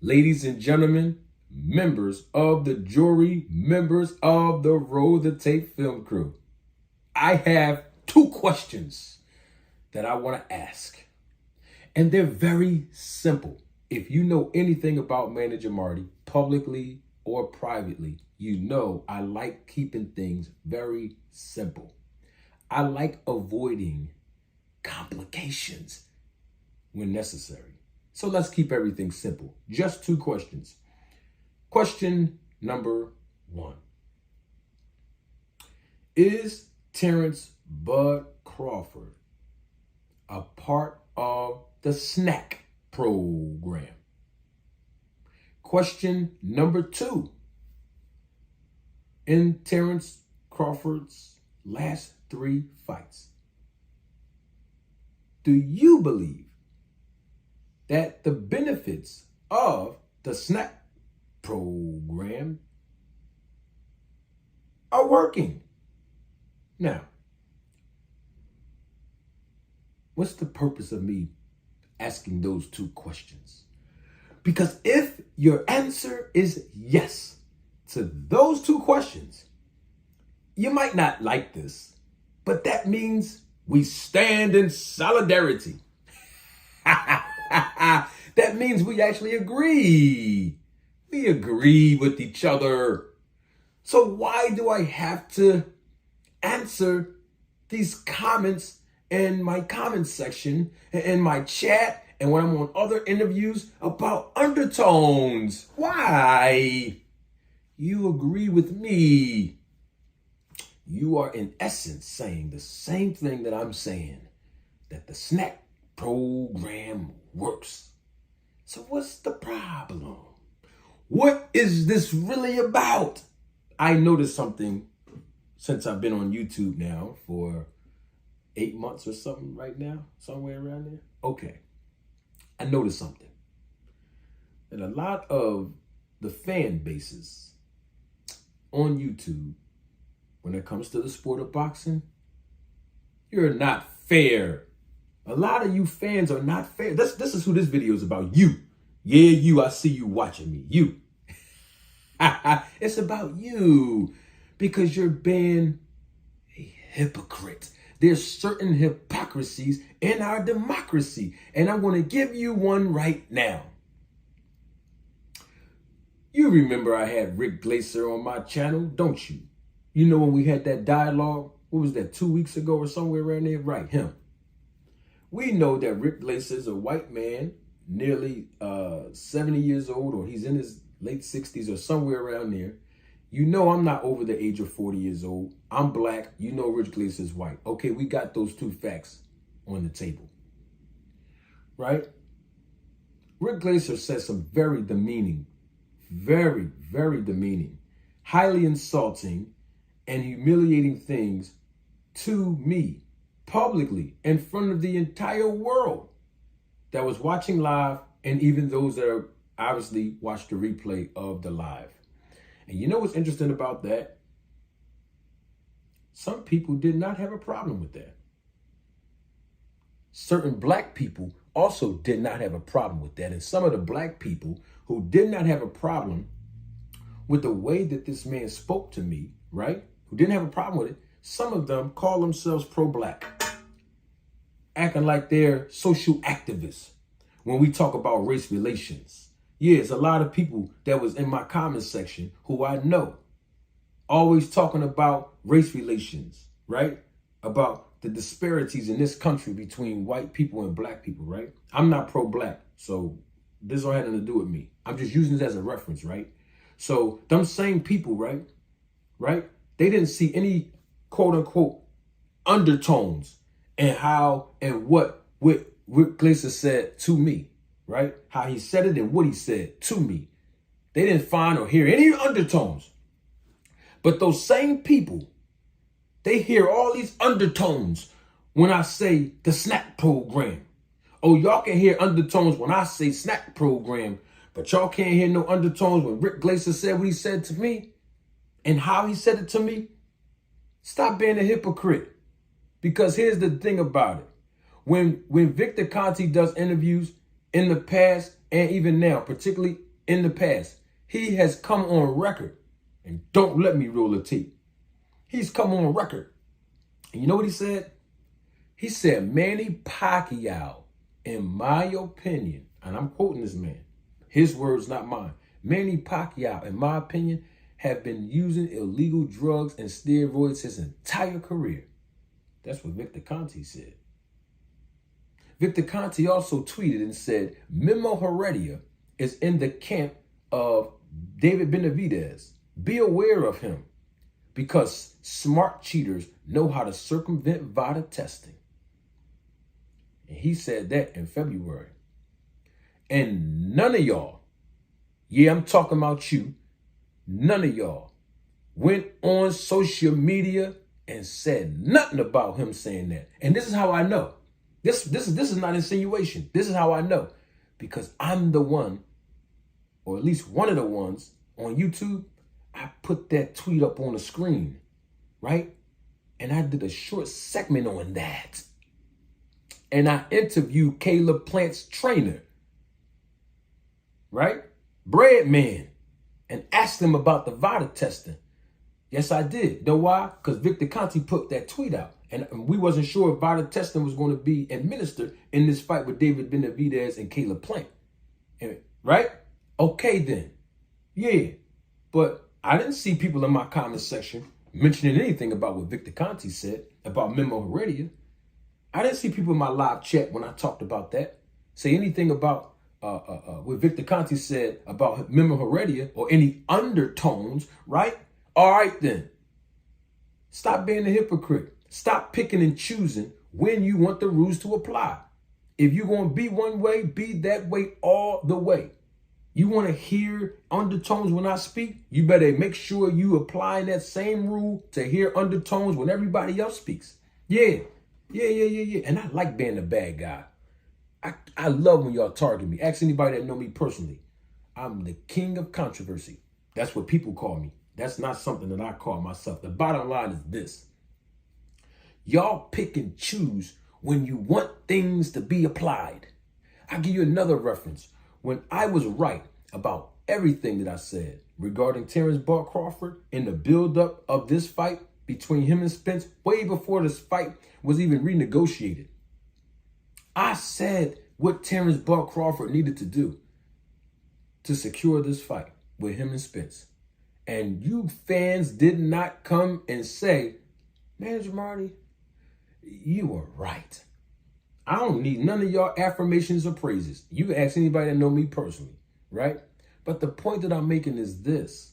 ladies and gentlemen, members of the jury, members of the Roll the Tape film crew. I have two questions that I want to ask. And they're very simple. If you know anything about Manager Marty, publicly or privately, you know I like keeping things very simple. I like avoiding complications when necessary. So let's keep everything simple. Just two questions. Question number one. Is Terence Bud Crawford a part of the SNAC program? Question number two. In Terence Crawford's last 3 fights, do you believe that the benefits of the SNAC program are working? Now, what's the purpose of me asking those two questions? Because if your answer is yes to those two questions, you might not like this, but that means we stand in solidarity. That means we actually agree. We agree with each other. So why do I have to answer these comments in my comment section, in my chat, and when I'm on other interviews about undertones? Why? You agree with me. You are in essence saying the same thing that I'm saying, that the SNAC program works. So what's the problem? What is this really about? I noticed something since I've been on YouTube now for 8 months or something right now, somewhere around there. Okay. I noticed something. That a lot of the fan bases on YouTube, when it comes to the sport of boxing, you're not fair. A lot of you fans are not fair. This is who this video is about. You. Yeah, you. I see you watching me. You. It's about you. Because you're being a hypocrite. There's certain hypocrisies in our democracy. And I'm going to give you one right now. You remember I had Rick Glaser on my channel, don't you? You know when we had that dialogue, what was that, 2 weeks ago or somewhere around there? Right, him. We know that Rick Glaser is a white man, nearly 70 years old, or he's in his late 60s or somewhere around there. You know I'm not over the age of 40 years old. I'm black. You know Rick Glaser is white. Okay, we got those two facts on the table. Right? Rick Glaser says some very demeaning, very, very demeaning, highly insulting, and humiliating things to me publicly in front of the entire world that was watching live, and even those that are obviously watched the replay of the live. And you know what's interesting about that? Some people did not have a problem with that. Certain black people also did not have a problem with that. And some of the black people who did not have a problem with the way that this man spoke to me, right? Who didn't have a problem with it. Some of them call themselves pro-black, acting like they're social activists when we talk about race relations. Yeah, it's a lot of people that was in my comment section who I know, always talking about race relations, right? About the disparities in this country between white people and black people, right? I'm not pro-black, so this don't have nothing to do with me. I'm just using this as a reference, right? So them same people, right? They didn't see any quote unquote undertones and how and what Rick Glaser said to me, right? How he said it and what he said to me. They didn't find or hear any undertones. But those same people, they hear all these undertones when I say the SNAC program. Oh, y'all can hear undertones when I say SNAC program, but y'all can't hear no undertones when Rick Glaser said what he said to me and how he said it to me. Stop being a hypocrite. Because here's the thing about it. When Victor Conte does interviews in the past and even now, particularly in the past, he has come on record, and don't let me roll the tape. He's come on record. And you know what he said? He said, Manny Pacquiao, in my opinion, and I'm quoting this man, his words, not mine. Manny Pacquiao, in my opinion, have been using illegal drugs and steroids his entire career. That's what Victor Conte said. Victor Conte also tweeted and said, Memo Heredia is in the camp of David Benavidez. Be aware of him because smart cheaters know how to circumvent VADA testing. And he said that in February. And none of y'all, yeah, I'm talking about you, none of y'all went on social media and said nothing about him saying that. And this is how I know. This is not insinuation. This is how I know. Because I'm the one, or at least one of the ones on YouTube, I put that tweet up on the screen, right? And I did a short segment on that. And I interviewed Caleb Plant's trainer, right? Breadman, and asked him about the VADA testing. Yes, I did. Know why? Because Victor Conte put that tweet out. And we wasn't sure if VADA testing was going to be administered in this fight with David Benavidez and Caleb Plant. Right? Okay, then. Yeah. But I didn't see people in my comment section mentioning anything about what Victor Conte said about Memo Heredia. I didn't see people in my live chat when I talked about that say anything about what Victor Conte said about Memo Heredia or any undertones, right? All right, then. Stop being a hypocrite. Stop picking and choosing when you want the rules to apply. If you're going to be one way, be that way all the way. You want to hear undertones when I speak? You better make sure you apply that same rule to hear undertones when everybody else speaks. Yeah. And I like being the bad guy. I love when y'all target me. Ask anybody that know me personally. I'm the king of controversy. That's what people call me. That's not something that I call myself. The bottom line is this. Y'all pick and choose when you want things to be applied. I'll give you another reference. When I was right about everything that I said regarding Terence Crawford in the buildup of this fight between him and Spence, way before this fight was even renegotiated, I said what Terence Crawford needed to do to secure this fight with him and Spence. And you fans did not come and say, man, Marty, you were right. I don't need none of y'all affirmations or praises. You can ask anybody that know me personally, right? But the point that I'm making is this.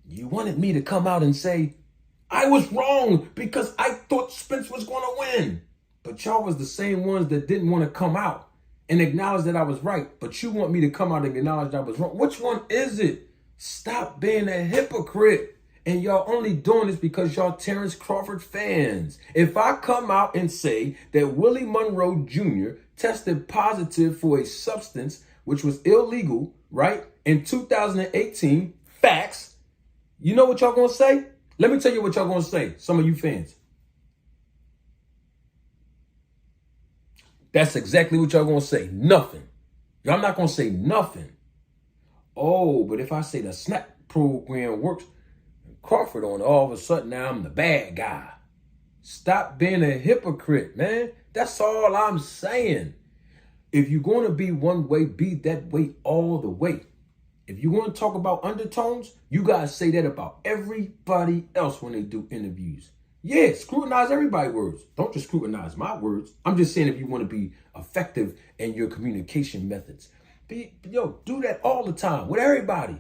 You wanted me to come out and say, I was wrong because I thought Spence was going to win. But y'all was the same ones that didn't want to come out and acknowledge that I was right. But you want me to come out and acknowledge that I was wrong. Which one is it? Stop being a hypocrite. And y'all only doing this because y'all Terence Crawford fans. If I come out and say that Willie Monroe Jr. tested positive for a substance which was illegal, right, in 2018, facts, you know what y'all gonna say? Let me tell you what y'all gonna say, some of you fans. That's exactly what y'all gonna say. Nothing. Y'all not gonna say nothing. Oh, but if I say the SNAC program works, Crawford on, all of a sudden now I'm the bad guy. Stop being a hypocrite, man. That's all I'm saying. If you're going to be one way, be that way all the way. If you want to talk about undertones, you guys say that about everybody else when they do interviews. Yeah, scrutinize everybody's words. Don't just scrutinize my words. I'm just saying if you want to be effective in your communication methods. Do that all the time with everybody.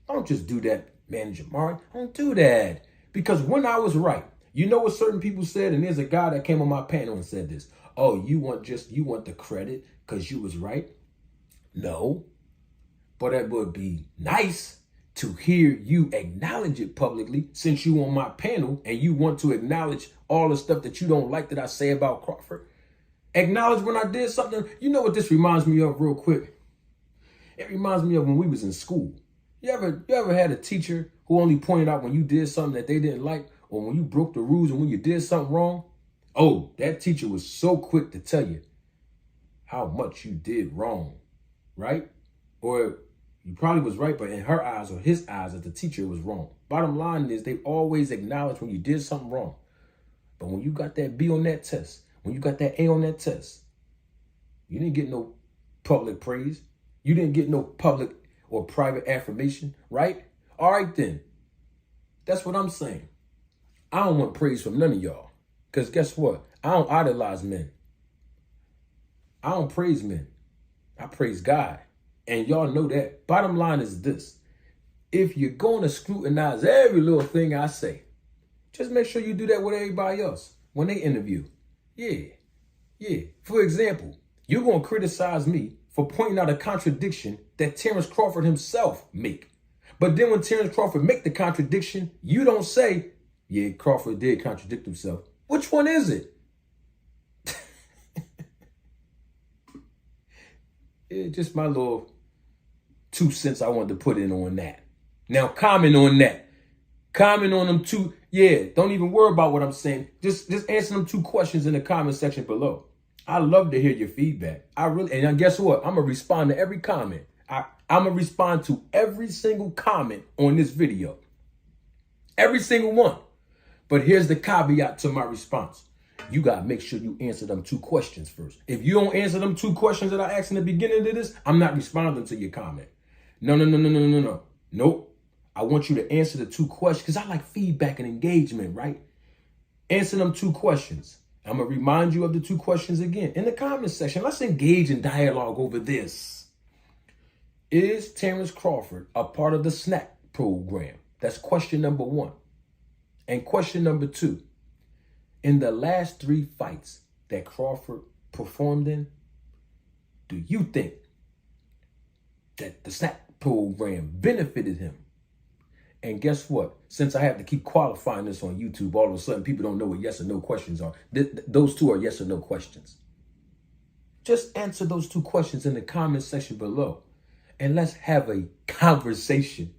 Don't just do that, Manager Martin. Don't do that. Because when I was right, you know what certain people said? And there's a guy that came on my panel and said this. Oh, you want the credit because you was right? No. But it would be nice to hear you acknowledge it publicly since you on my panel and you want to acknowledge all the stuff that you don't like that I say about Crawford. Acknowledge when I did something. You know what this reminds me of real quick? It reminds me of when we was in school. You ever had a teacher who only pointed out when you did something that they didn't like or when you broke the rules and when you did something wrong? Oh, that teacher was so quick to tell you how much you did wrong, right? Or you probably was right, but in her eyes or his eyes as the teacher, it was wrong. Bottom line is they always acknowledge when you did something wrong. But when you got that B on that test, when you got that A on that test, you didn't get no public praise. You didn't get no public or private affirmation, right? All right, then. That's what I'm saying. I don't want praise from none of y'all. Because guess what? I don't idolize men. I don't praise men. I praise God. And y'all know that. Bottom line is this. If you're going to scrutinize every little thing I say, just make sure you do that with everybody else when they interview. Yeah. For example, you're going to criticize me for pointing out a contradiction that Terence Crawford himself make. But then when Terence Crawford make the contradiction, you don't say, yeah, Crawford did contradict himself. Which one is it? It's just my little 2 cents I wanted to put in on that. Now comment on that. Comment on them two. Yeah, don't even worry about what I'm saying. Just answer them 2 questions in the comment section below. I love to hear your feedback. And guess what? I'm going to respond to every comment. I'm going to respond to every single comment on this video. Every single one. But here's the caveat to my response. You got to make sure you answer them 2 questions first. If you don't answer them 2 questions that I asked in the beginning of this, I'm not responding to your comment. No. Nope. I want you to answer the 2 questions because I like feedback and engagement, right? Answer them 2 questions. I'm going to remind you of the 2 questions again. In the comment section, let's engage in dialogue over this. Is Terence Crawford a part of the SNAC program? That's question number 1. And question number 2. In the last 3 fights that Crawford performed in, do you think that the SNAC program benefited him? And guess what? Since I have to keep qualifying this on YouTube, all of a sudden people don't know what yes or no questions are. Those 2 are yes or no questions. Just answer those 2 questions in the comment section below. And let's have a conversation.